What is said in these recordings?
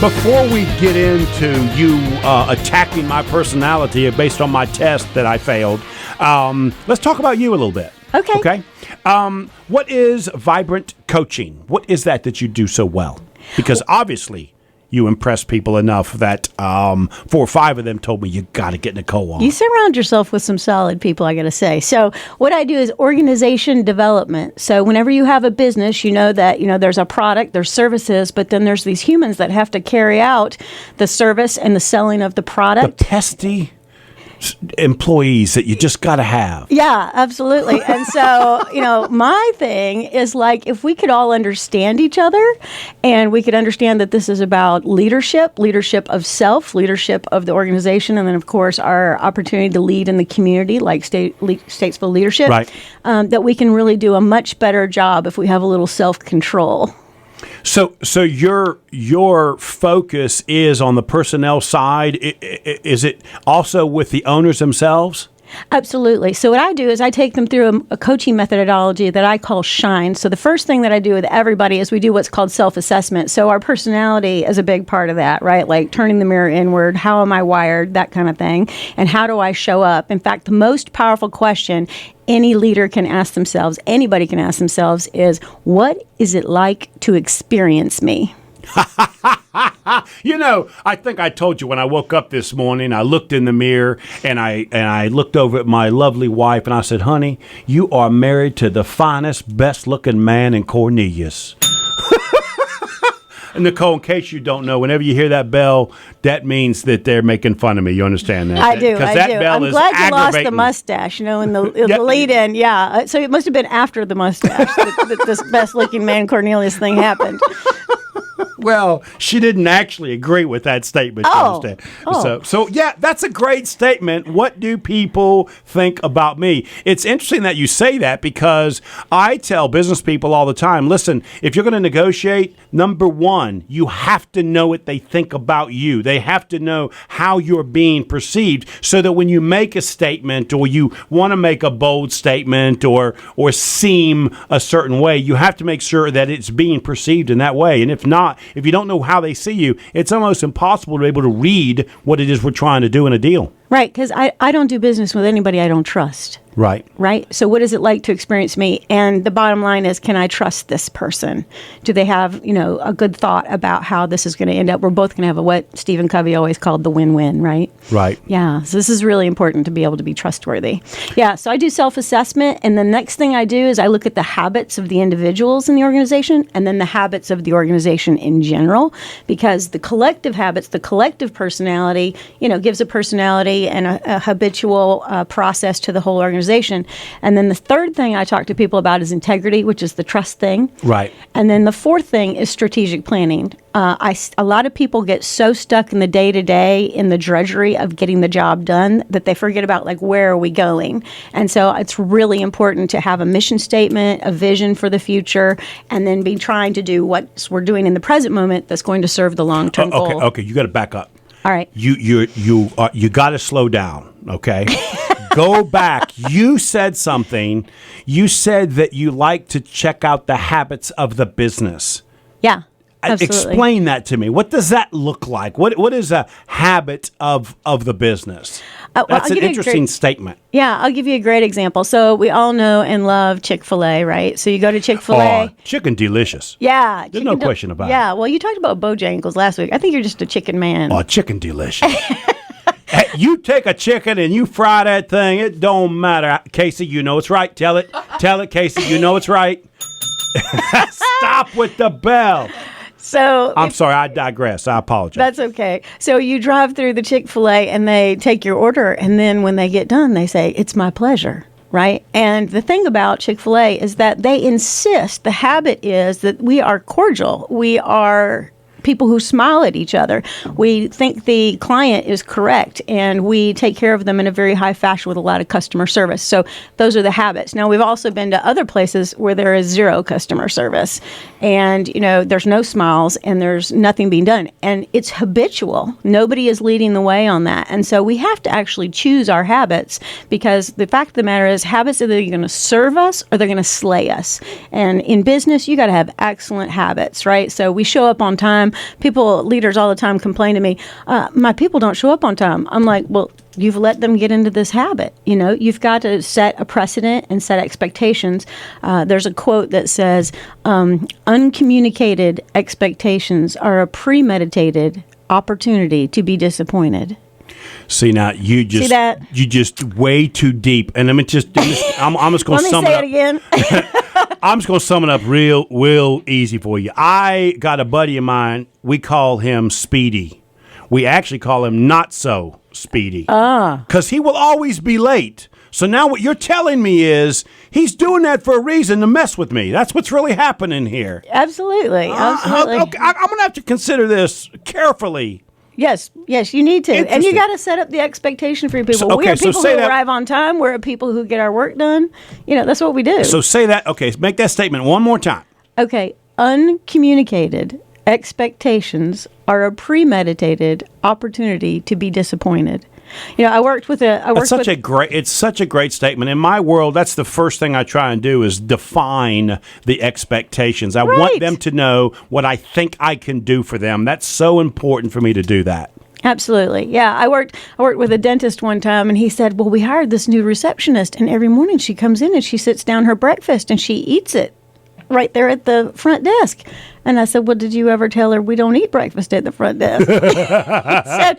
Before we get into you attacking my personality based on my test that I failed, let's talk about you a little bit. Okay. What is Vibrant Coaching? What is that you do so well? Because obviously you impress people enough that 4 or 5 of them told me you got to get Nicole on. You surround yourself with some solid people, I got to say. So what I do is organization development. So whenever you have a business, you know that, there's a product, there's services, but then there's these humans that have to carry out the service and the selling of the product. The testy employees that you just got to have. Yeah, absolutely. And so, my thing is like, if we could all understand each other and we could understand that this is about leadership of self, leadership of the organization, and then, of course, our opportunity to lead in the community, like Statesville leadership, right. That we can really do a much better job if we have a little self-control. So your focus is on the personnel side. Is it also with the owners themselves? Absolutely. So what I do is I take them through a coaching methodology that I call SHINE. So the first thing that I do with everybody is we do what's called self-assessment. So our personality is a big part of that, right? Like turning the mirror inward, how am I wired, that kind of thing, and how do I show up? In fact, the most powerful question any leader can ask themselves, anybody can ask themselves, is what is it like to experience me? I think I told you when I woke up this morning, I looked in the mirror and I looked over at my lovely wife and I said, honey, you are married to the finest, best looking man in Cornelius. Nicole, in case you don't know, whenever you hear that bell, that means that they're making fun of me. You understand that? I do. Because that bell I'm glad you lost the aggravating. mustache, in the lead-in. Yeah. So it must have been after the mustache that this best-looking man Cornelius thing happened. Well, she didn't actually agree with that statement. You understand? So yeah, that's a great statement. What do people think about me? It's interesting that you say that because I tell business people all the time, listen, if you're going to negotiate, number one, you have to know what they think about you. They have to know how you're being perceived so that when you make a statement or you want to make a bold statement or seem a certain way, you have to make sure that it's being perceived in that way. And if not, if you don't know how they see you, it's almost impossible to be able to read what it is we're trying to do in a deal. Right, because I don't do business with anybody I don't trust. Right. So what is it like to experience me? And the bottom line is, can I trust this person? Do they have, a good thought about how this is going to end up? We're both going to have what Stephen Covey always called the win-win, right? Right. Yeah. So this is really important to be able to be trustworthy. Yeah. So I do self-assessment. And the next thing I do is I look at the habits of the individuals in the organization and then the habits of the organization in general, because the collective habits, the collective personality, gives a personality and a habitual process to the whole organization. And then the third thing I talk to people about is integrity, which is the trust thing. Right. And then the fourth thing is strategic planning. A lot of people get so stuck in the day-to-day, in the drudgery of getting the job done, that they forget about, where are we going? And so it's really important to have a mission statement, a vision for the future, and then be trying to do what we're doing in the present moment that's going to serve the long-term goal. Okay, you got to back up. All right. You got to slow down, okay? Go back. You said something. You said that you like to check out the habits of the business. Yeah, absolutely. Explain that to me. What does that look like? What is a habit of the business? That's an interesting statement. Yeah, I'll give you a great example. So we all know and love Chick-fil-A, right? So you go to Chick-fil-A. Oh, chicken delicious. Yeah. There's no question about it. Yeah, well, you talked about Bojangles last week. I think you're just a chicken man. Oh, chicken delicious. Hey, you take a chicken and you fry that thing. It don't matter. Casey, you know it's right. Tell it, Casey. You know it's right. Stop with the bell. So I'm sorry, I digress. I apologize. That's okay. So you drive through the Chick-fil-A and they take your order, and then when they get done, they say, "It's my pleasure." Right? And the thing about Chick-fil-A is that they insist, the habit is that we are cordial. We are people who smile at each other. We think the client is correct, and we take care of them in a very high fashion with a lot of customer service. So those are the habits. Now, we've also been to other places where there is zero customer service, and there's no smiles and there's nothing being done, and it's habitual. Nobody is leading the way on that. And so we have to actually choose our habits, because the fact of the matter is, habits are either going to serve us or they're going to slay us. And in business, you got to have excellent habits, right? So we show up on time. time. Leaders all the time complain to me, my people don't show up on time. I'm like, well, you've let them get into this habit. You've got to set a precedent and set expectations. There's a quote that says, uncommunicated expectations are a premeditated opportunity to be disappointed. See, now you just way too deep. And I'm just going to sum it up. Let me say it again. I'm just going to sum it up real easy for you. I got a buddy of mine. We call him Speedy. We actually call him Not So Speedy. Because he will always be late. So now what you're telling me is he's doing that for a reason, to mess with me. That's what's really happening here. Absolutely. Okay, I'm going to have to consider this carefully. Yes, you need to. And you got to set up the expectation for your people. We are people who arrive on time. We're people who get our work done. That's what we do. So say that. Okay, make that statement one more time. Okay, uncommunicated expectations are a premeditated opportunity to be disappointed. It's such a great statement. In my world, that's the first thing I try and do is define the expectations. I want them to know what I think I can do for them. That's so important for me to do that. Absolutely. Yeah. I worked with a dentist one time, and he said, well, we hired this new receptionist, and every morning she comes in and she sits down her breakfast and she eats it right there at the front desk. And I said, well, did you ever tell her we don't eat breakfast at the front desk? He said,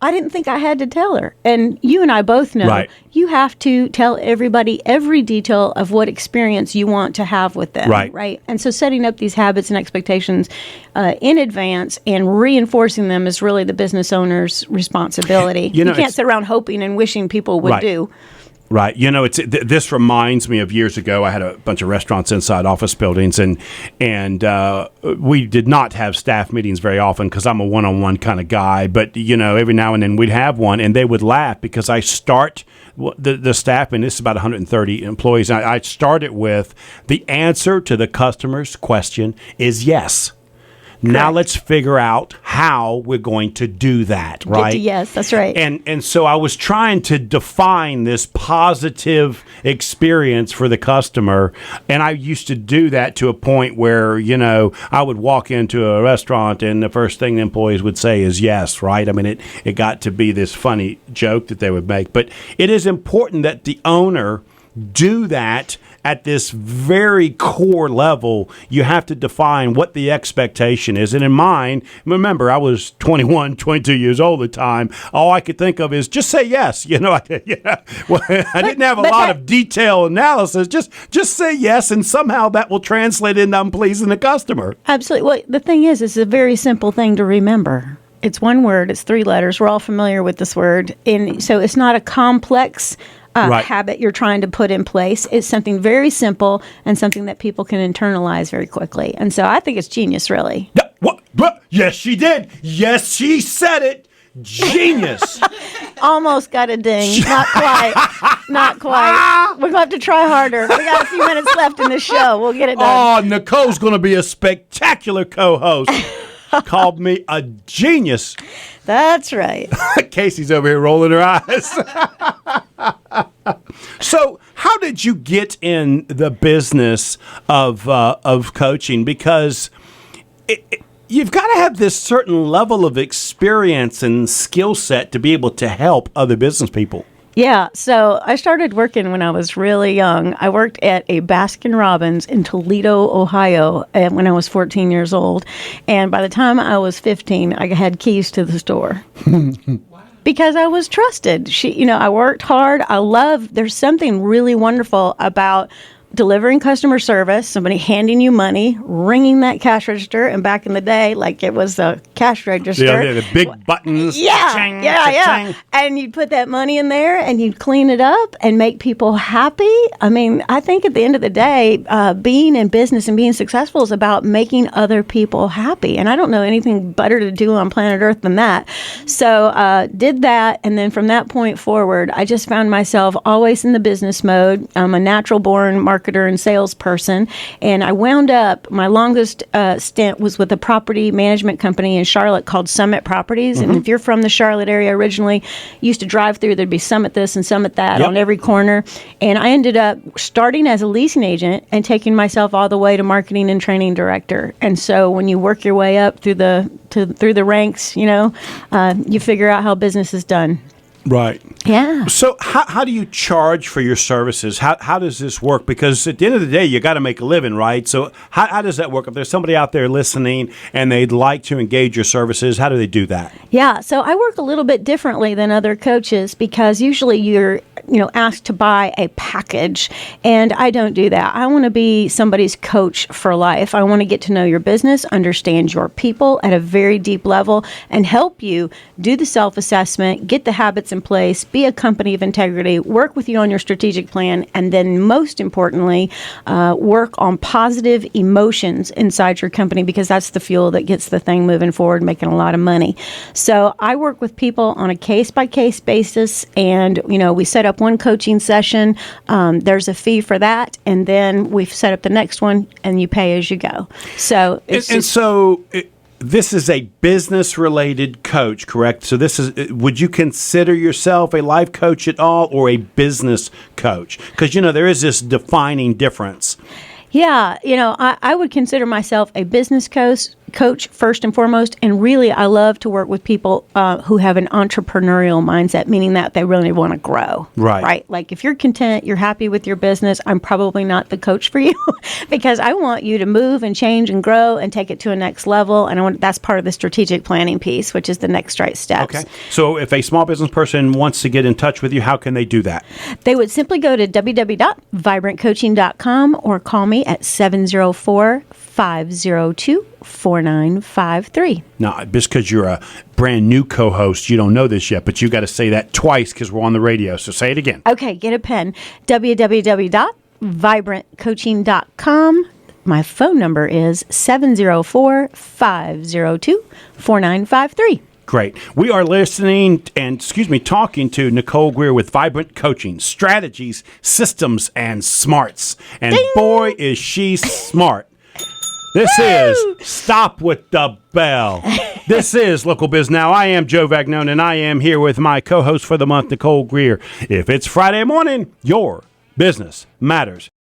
I didn't think I had to tell her. And you and I both know you have to tell everybody every detail of what experience you want to have with them. Right. And so setting up these habits and expectations in advance and reinforcing them is really the business owner's responsibility. You can't sit around hoping and wishing people would do. Right. This reminds me of years ago. I had a bunch of restaurants inside office buildings, and we did not have staff meetings very often because I'm a one-on-one kind of guy. But, every now and then we'd have one, and they would laugh because I start the staff, and this is about 130 employees. I started with the answer to the customer's question is yes. Now let's figure out how we're going to do that, right? Yes, that's right. And so I was trying to define this positive experience for the customer, and I used to do that to a point where, I would walk into a restaurant and the first thing the employees would say is yes, right? I mean, it got to be this funny joke that they would make. But it is important that the owner do that at this very core level. You have to define what the expectation is. And in mine, remember, I was 21, 22 years old at the time. All I could think of is just say yes. I didn't have a lot of detailed analysis. Just say yes, and somehow that will translate into I'm pleasing the customer. Absolutely. Well, the thing is, it's a very simple thing to remember. It's one word. It's 3 letters. We're all familiar with this word. And so it's not a complex habit you're trying to put in place. It's something very simple and something that people can internalize very quickly. And so I think it's genius, really. What? Yes, she did. Yes, she said it. Genius. Almost got a ding. Not quite. Not quite. We're going to have to try harder. We got a few minutes left in the show. We'll get it done. Oh, Nicole's going to be a spectacular co-host. Called me a genius. That's right. Casey's over here rolling her eyes. So, how did you get in the business of coaching? Because you've got to have this certain level of experience and skill set to be able to help other business people. Yeah, so I started working when I was really young. I worked at a Baskin-Robbins in Toledo, Ohio, when I was 14 years old. And by the time I was 15, I had keys to the store. Because I was trusted. I worked hard. There's something really wonderful about delivering customer service, somebody handing you money, ringing that cash register, and back in the day, like it was a cash register. Yeah, the big buttons. Yeah, yeah. And you'd put that money in there, and you'd clean it up and make people happy. I mean, I think at the end of the day, being in business and being successful is about making other people happy. And I don't know anything better to do on planet Earth than that. So did that, and then from that point forward, I just found myself always in the business mode. I'm a natural-born marketer. marketer and salesperson. And I wound up, my longest stint was with a property management company in Charlotte called Summit Properties. And if you're from the Charlotte area originally, you used to drive through, there'd be Summit this and Summit that on every corner. And I ended up starting as a leasing agent and taking myself all the way to marketing and training director. And so when you work your way up through the ranks, you figure out how business is done. Right. Yeah. So how do you charge for your services? How does this work? Because at the end of the day, you got to make a living, right? So how does that work? If there's somebody out there listening and they'd like to engage your services, how do they do that? Yeah. So I work a little bit differently than other coaches because usually you're asked to buy a package, and I don't do that. I want to be somebody's coach for life. I want to get to know your business, understand your people at a very deep level, and help you do the self-assessment, get the habits in place, be a company of integrity, work with you on your strategic plan, and then most importantly, work on positive emotions inside your company, because that's the fuel that gets the thing moving forward, making a lot of money. So I work with people on a case-by-case basis, and we set up one coaching session. There's a fee for that, and then we've set up the next one, and you pay as you go. So this is a business-related coach, correct? So would you consider yourself a life coach at all, or a business coach? Because, there is this defining difference. Yeah, I would consider myself a business coach first and foremost, and really I love to work with people who have an entrepreneurial mindset, meaning that they really want to grow. Right. Like if you're content, you're happy with your business, I'm probably not the coach for you because I want you to move and change and grow and take it to a next level, and that's part of the strategic planning piece, which is the next right steps. Okay. So if a small business person wants to get in touch with you, how can they do that? They would simply go to www.vibrantcoaching.com or call me at 704-502-4953. Now, just because you're a brand new co-host, you don't know this yet, but you got to say that twice because we're on the radio. So say it again. Okay, get a pen. www.vibrantcoaching.com. My phone number is 704-502-4953. Great. We are talking to Nicole Greer with Vibrant Coaching, Strategies, Systems, and Smarts. And Ding! Boy, is she smart. This is Stop with the Bell. This is Local Biz Now. I am Joe Vagnone, and I am here with my co-host for the month, Nicole Greer. If it's Friday morning, your business matters.